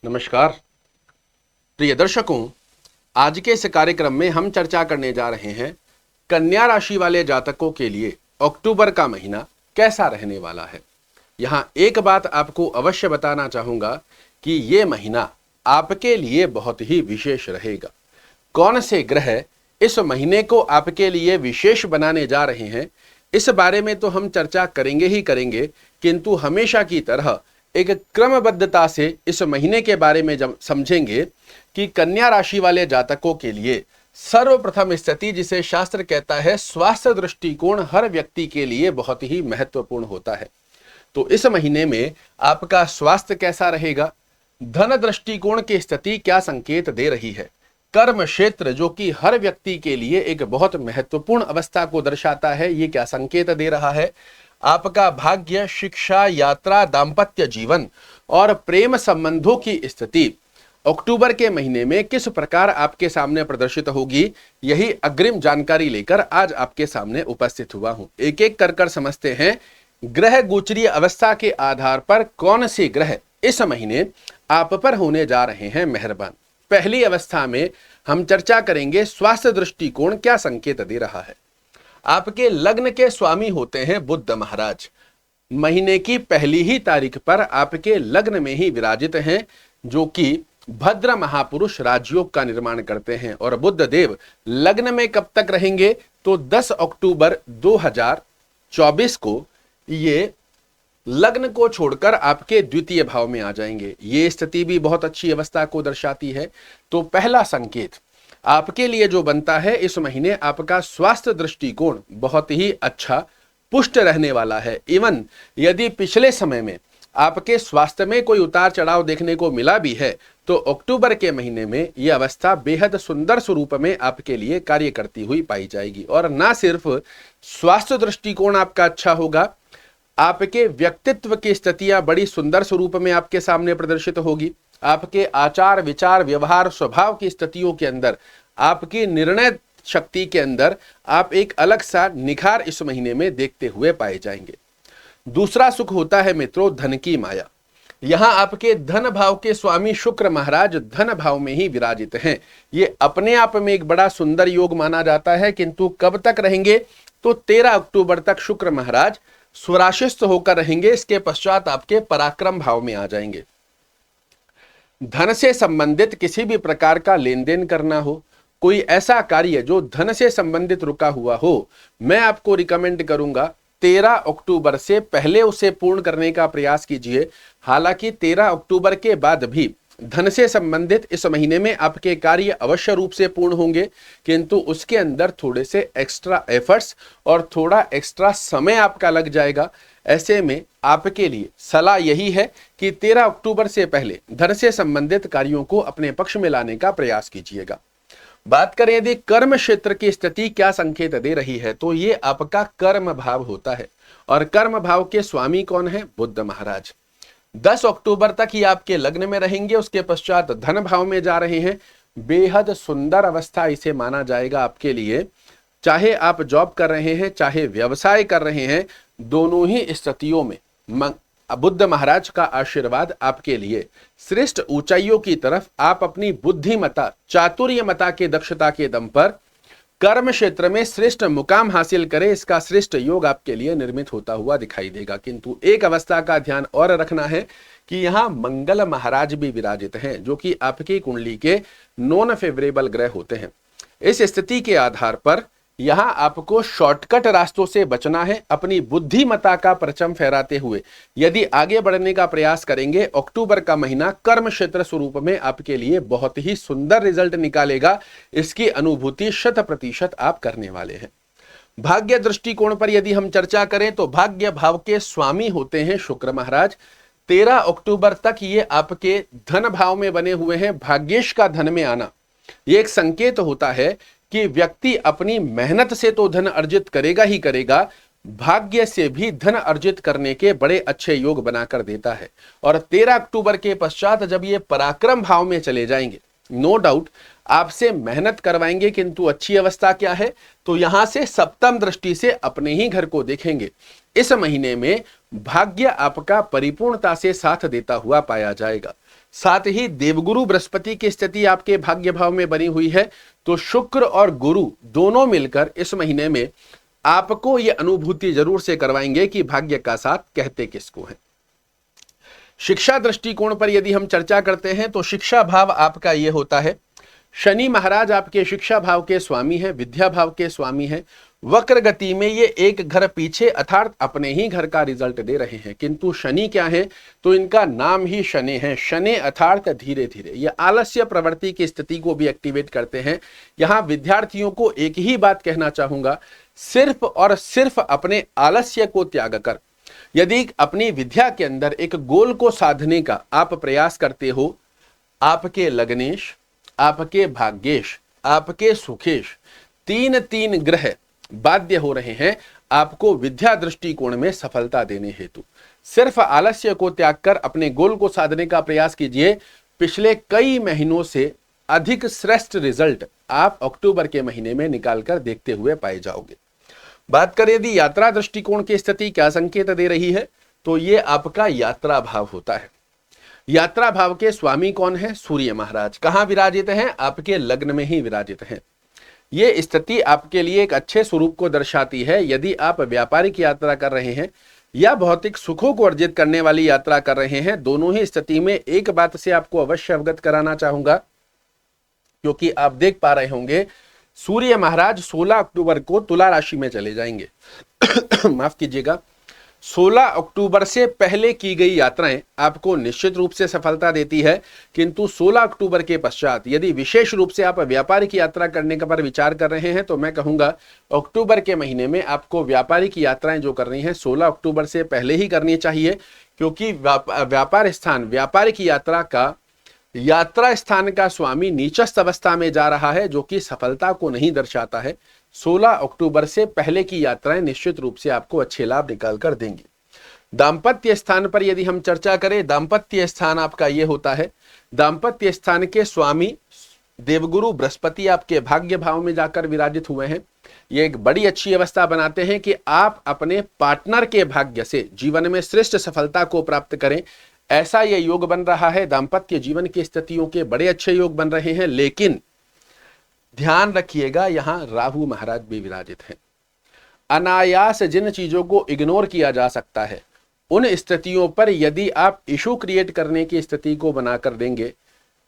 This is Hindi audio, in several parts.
नमस्कार प्रिय दर्शकों, आज के इस कार्यक्रम में हम चर्चा करने जा रहे हैं कन्या राशि वाले जातकों के लिए अक्टूबर का महीना कैसा रहने वाला है। यहाँ एक बात आपको अवश्य बताना चाहूंगा कि ये महीना आपके लिए बहुत ही विशेष रहेगा। कौन से ग्रह इस महीने को आपके लिए विशेष बनाने जा रहे हैं, इस बारे में तो हम चर्चा करेंगे ही करेंगे, किंतु हमेशा की तरह एक क्रमबद्धता से इस महीने के बारे में जब समझेंगे कि कन्या राशि वाले जातकों के लिए सर्वप्रथम स्थिति, जिसे शास्त्र कहता है स्वास्थ्य दृष्टिकोण, हर व्यक्ति के लिए बहुत ही महत्वपूर्ण होता है। तो इस महीने में आपका स्वास्थ्य कैसा रहेगा, धन दृष्टिकोण की स्थिति क्या संकेत दे रही है, कर्म क्षेत्र जो कि हर व्यक्ति के लिए एक बहुत महत्वपूर्ण अवस्था को दर्शाता है, ये क्या संकेत दे रहा है, आपका भाग्य, शिक्षा, यात्रा, दाम्पत्य जीवन और प्रेम संबंधों की स्थिति अक्टूबर के महीने में किस प्रकार आपके सामने प्रदर्शित होगी, यही अग्रिम जानकारी लेकर आज आपके सामने उपस्थित हुआ हूं। एक एक कर समझते हैं ग्रह गोचरीय अवस्था के आधार पर कौन से ग्रह इस महीने आप पर होने जा रहे हैं मेहरबान। पहली अवस्था में हम चर्चा करेंगे स्वास्थ्य दृष्टिकोण क्या संकेत दे रहा है। आपके लग्न के स्वामी होते हैं बुध महाराज। महीने की पहली ही तारीख पर आपके लग्न में ही विराजित हैं, जो कि भद्र महापुरुष राजयोग का निर्माण करते हैं। और बुध देव लग्न में कब तक रहेंगे, तो 10 अक्टूबर 2024 को ये लग्न को छोड़कर आपके द्वितीय भाव में आ जाएंगे। ये स्थिति भी बहुत अच्छी अवस्था को दर्शाती है। तो पहला संकेत आपके लिए जो बनता है, इस महीने आपका स्वास्थ्य दृष्टिकोण बहुत ही अच्छा पुष्ट रहने वाला है। इवन यदि पिछले समय में आपके स्वास्थ्य में कोई उतार चढ़ाव देखने को मिला भी है, तो अक्टूबर के महीने में यह अवस्था बेहद सुंदर स्वरूप में आपके लिए कार्य करती हुई पाई जाएगी। और ना सिर्फ स्वास्थ्य दृष्टिकोण आपका अच्छा होगा, आपके व्यक्तित्व की स्थितियां बड़ी सुंदर स्वरूप में आपके सामने प्रदर्शित होगी। आपके आचार, विचार, व्यवहार, स्वभाव की स्थितियों के अंदर, आपकी निर्णय शक्ति के अंदर आप एक अलग सा निखार इस महीने में देखते हुए पाए जाएंगे। दूसरा सुख होता है मित्रों धन की माया। यहां आपके धन भाव के स्वामी शुक्र महाराज धन भाव में ही विराजित हैं। ये अपने आप में एक बड़ा सुंदर योग माना जाता है, किंतु कब तक रहेंगे, तो 13 अक्टूबर तक शुक्र महाराज स्वराशिस्त होकर रहेंगे। इसके पश्चात आपके पराक्रम भाव में आ जाएंगे। धन से संबंधित किसी भी प्रकार का लेन देन करना हो, कोई ऐसा कार्य जो धन से संबंधित रुका हुआ हो, मैं आपको रिकमेंड करूंगा 13 अक्टूबर से पहले उसे पूर्ण करने का प्रयास कीजिए। हालांकि 13 अक्टूबर के बाद भी धन से संबंधित इस महीने में आपके कार्य अवश्य रूप से पूर्ण होंगे, किंतु उसके अंदर थोड़े से एक्स्ट्रा एफर्ट्स और थोड़ा एक्स्ट्रा समय आपका लग जाएगा। ऐसे में आपके लिए सलाह यही है कि 13 अक्टूबर से पहले धन से संबंधित कार्यों को अपने पक्ष में लाने का प्रयास कीजिएगा। बात करें यदि कर्म क्षेत्र की स्थिति क्या संकेत दे रही है, तो ये आपका कर्म भाव होता है। और कर्म भाव के स्वामी कौन है, बुध महाराज। 10 अक्टूबर तक ही आपके लग्न में रहेंगे, उसके पश्चात धन भाव में जा रहे हैं। बेहद सुंदर अवस्था इसे माना जाएगा आपके लिए। चाहे आप जॉब कर रहे हैं, चाहे व्यवसाय कर रहे हैं, दोनों ही स्थितियों में बुद्ध महाराज का आशीर्वाद आपके लिए श्रेष्ठ ऊंचाइयों की तरफ आप अपनी बुद्धिमता, चातुर्यमता के दक्षता के दम पर कर्म क्षेत्र में श्रेष्ठ मुकाम हासिल करें, इसका श्रेष्ठ योग आपके लिए निर्मित होता हुआ दिखाई देगा। किंतु एक अवस्था का ध्यान और रखना है कि यहाँ मंगल महाराज भी विराजित हैं, जो कि आपकी कुंडली के नॉन फेवरेबल ग्रह होते हैं। इस स्थिति के आधार पर यहां आपको शॉर्टकट रास्तों से बचना है। अपनी बुद्धिमता का परचम फहराते हुए यदि आगे बढ़ने का प्रयास करेंगे, अक्टूबर का महीना कर्म क्षेत्र स्वरूप में आपके लिए बहुत ही सुंदर रिजल्ट निकालेगा। इसकी अनुभूति 100% आप करने वाले हैं। भाग्य दृष्टिकोण पर यदि हम चर्चा करें, तो भाग्य भाव के स्वामी होते हैं शुक्र महाराज। 13 अक्टूबर तक ये आपके धन भाव में बने हुए हैं। भाग्येश का धन में आना ये एक संकेत होता है कि व्यक्ति अपनी मेहनत से तो धन अर्जित करेगा ही करेगा, भाग्य से भी धन अर्जित करने के बड़े अच्छे योग बनाकर देता है। और 13 अक्टूबर के पश्चात जब ये पराक्रम भाव में चले जाएंगे, नो डाउट आपसे मेहनत करवाएंगे, किंतु अच्छी अवस्था क्या है, तो यहां से सप्तम दृष्टि से अपने ही घर को देखेंगे। इस महीने में भाग्य आपका परिपूर्णता से साथ देता हुआ पाया जाएगा। साथ ही देवगुरु बृहस्पति की स्थिति आपके भाग्य भाव में बनी हुई है, तो शुक्र और गुरु दोनों मिलकर इस महीने में आपको यह अनुभूति जरूर से करवाएंगे कि भाग्य का साथ कहते किसको है। शिक्षा दृष्टिकोण पर यदि हम चर्चा करते हैं तो शिक्षा भाव आपका यह होता है, शनि महाराज आपके शिक्षा भाव के स्वामी हैं, विद्या भाव के स्वामी हैं। वक्र गति में ये एक घर पीछे अर्थात अपने ही घर का रिजल्ट दे रहे हैं, किंतु शनि क्या है, तो इनका नाम ही शनि है। शनि अर्थात धीरे धीरे ये आलस्य प्रवृत्ति की स्थिति को भी एक्टिवेट करते हैं। यहां विद्यार्थियों को एक ही बात कहना चाहूंगा, सिर्फ और सिर्फ अपने आलस्य को त्याग कर यदि अपनी विद्या के अंदर एक गोल को साधने का आप प्रयास करते हो, आपके लग्नेश, आपके भाग्येश, आपके सुखेश तीन तीन ग्रह बाध्य हो रहे हैं आपको विद्या दृष्टिकोण में सफलता देने हेतु। सिर्फ आलस्य को त्याग कर अपने गोल को साधने का प्रयास कीजिए। पिछले कई महीनों से अधिक श्रेष्ठ रिजल्ट आप अक्टूबर के महीने में निकालकर देखते हुए पाए जाओगे। बात करें यदि यात्रा दृष्टिकोण की स्थिति क्या संकेत दे रही है, तो ये आपका यात्रा भाव होता है। यात्रा भाव के स्वामी कौन है? सूर्य महाराज। कहां विराजित हैं? आपके लग्न में ही विराजित हैं। ये स्थिति आपके लिए एक अच्छे स्वरूप को दर्शाती है। यदि आप व्यापारिक यात्रा कर रहे हैं या भौतिक सुखों को अर्जित करने वाली यात्रा कर रहे हैं, दोनों ही स्थिति में एक बात से आपको अवश्य अवगत कराना चाहूंगा, क्योंकि आप देख पा रहे होंगे सूर्य महाराज 16 अक्टूबर को तुला राशि में चले जाएंगे। माफ कीजिएगा, 16 अक्टूबर से पहले की गई यात्राएं आपको निश्चित रूप से सफलता देती है, किंतु 16 अक्टूबर के पश्चात यदि विशेष रूप से आप व्यापारिक यात्रा करने का पर विचार कर रहे हैं, तो मैं कहूंगा अक्टूबर के महीने में आपको व्यापारिक यात्राएं जो करनी है 16 अक्टूबर से पहले ही करनी चाहिए, क्योंकि व्यापार स्थान, व्यापारिक यात्रा का यात्रा स्थान का स्वामी नीचस्थ अवस्था में जा रहा है, जो कि सफलता को नहीं दर्शाता है। 16 अक्टूबर से पहले की यात्राएं निश्चित रूप से आपको अच्छे लाभ निकाल कर देंगी। दाम्पत्य स्थान पर यदि हम चर्चा करें, दाम्पत्य स्थान आपका ये होता है, दाम्पत्य स्थान के स्वामी देवगुरु बृहस्पति आपके भाग्य भाव में जाकर विराजित हुए हैं। ये एक बड़ी अच्छी अवस्था बनाते हैं कि आप अपने पार्टनर के भाग्य से जीवन में श्रेष्ठ सफलता को प्राप्त करें, ऐसा ये योग बन रहा है। दाम्पत्य जीवन की स्थितियों के बड़े अच्छे योग बन रहे हैं, लेकिन ध्यान रखिएगा यहां राहु महाराज भी विराजित हैं। अनायास जिन चीजों को इग्नोर किया जा सकता है, उन स्थितियों पर यदि आप इशू क्रिएट करने की स्थिति को बनाकर देंगे,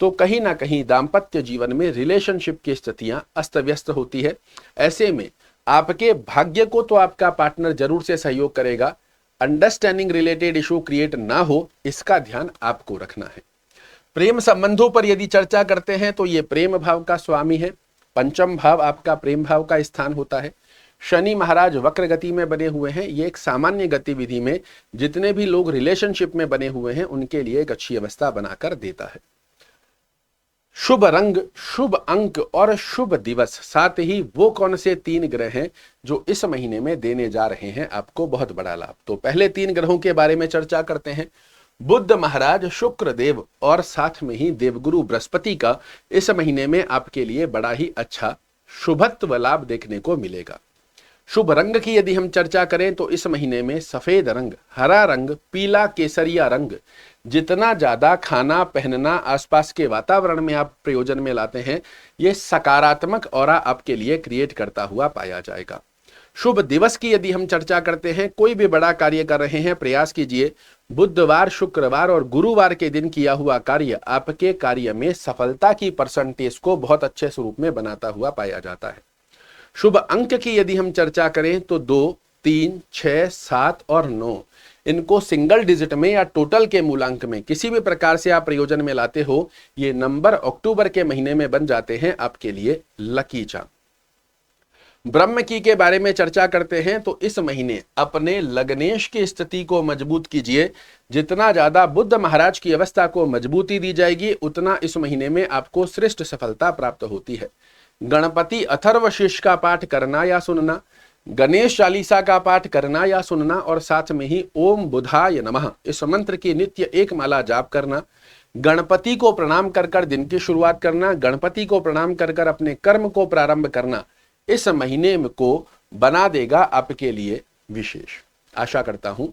तो कहीं ना कहीं दाम्पत्य जीवन में रिलेशनशिप की स्थितियां अस्त व्यस्त होती है। ऐसे में आपके भाग्य को तो आपका पार्टनर जरूर से सहयोग करेगा, अंडरस्टैंडिंग रिलेटेड इशू क्रिएट ना हो, इसका ध्यान आपको रखना है। प्रेम संबंधों पर यदि चर्चा करते हैं तो ये प्रेम भाव का स्वामी है। पंचम भाव आपका प्रेम भाव का स्थान होता है। शनि महाराज वक्र गति में बने हुए हैं। ये एक सामान्य गतिविधि में जितने भी लोग रिलेशनशिप में बने हुए हैं उनके लिए एक अच्छी अवस्था बनाकर देता है। शुभ रंग, शुभ अंक और शुभ दिवस, साथ ही वो कौन से 3 ग्रह हैं जो इस महीने में देने जा रहे हैं आपको बहुत बड़ा लाभ। तो पहले 3 ग्रहों के बारे में चर्चा करते हैं। बुध महाराज, शुक्र देव और साथ में ही देवगुरु बृहस्पति का इस महीने में आपके लिए बड़ा ही अच्छा शुभत्व लाभ देखने को मिलेगा। शुभ रंग की यदि हम चर्चा करें तो इस महीने में सफेद रंग, हरा रंग, पीला केसरिया रंग जितना ज्यादा खाना पहनना आसपास के वातावरण में आप प्रयोजन में लाते हैं, ये सकारात्मक ऑरा आपके लिए क्रिएट करता हुआ पाया जाएगा। शुभ दिवस की यदि हम चर्चा करते हैं, कोई भी बड़ा कार्य कर रहे हैं, प्रयास कीजिए बुधवार, शुक्रवार और गुरुवार के दिन किया हुआ कार्य आपके कार्य में सफलता की परसेंटेज को बहुत अच्छे स्वरूप में बनाता हुआ पाया जाता है। शुभ अंक की यदि हम चर्चा करें तो 2, 3, 6, 7 और 9, इनको सिंगल डिजिट में या टोटल के मूलांक में किसी भी प्रकार से आप प्रयोजन में लाते हो, ये नंबर अक्टूबर के महीने में बन जाते हैं आपके लिए लकी चार्म। ब्रह्म की के बारे में चर्चा करते हैं तो इस महीने अपने लग्नेश की स्थिति को मजबूत कीजिए। जितना ज्यादा बुध महाराज की अवस्था को मजबूती दी जाएगी, उतना इस महीने में आपको श्रेष्ठ सफलता प्राप्त होती है। गणपति अथर्वशीर्ष का पाठ करना या सुनना, गणेश चालीसा का पाठ करना या सुनना और साथ में ही ओम बुधाय नमः इस मंत्र की नित्य 1 माला जाप करना, गणपति को प्रणाम कर कर दिन की शुरुआत करना, गणपति को प्रणाम कर कर अपने कर्म को प्रारंभ करना इस महीने को बना देगा आपके लिए विशेष। आशा करता हूं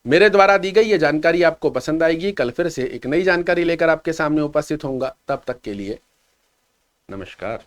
मेरे द्वारा दी गई ये जानकारी आपको पसंद आएगी। कल फिर से एक नई जानकारी लेकर आपके सामने उपस्थित होऊंगा। तब तक के लिए नमस्कार।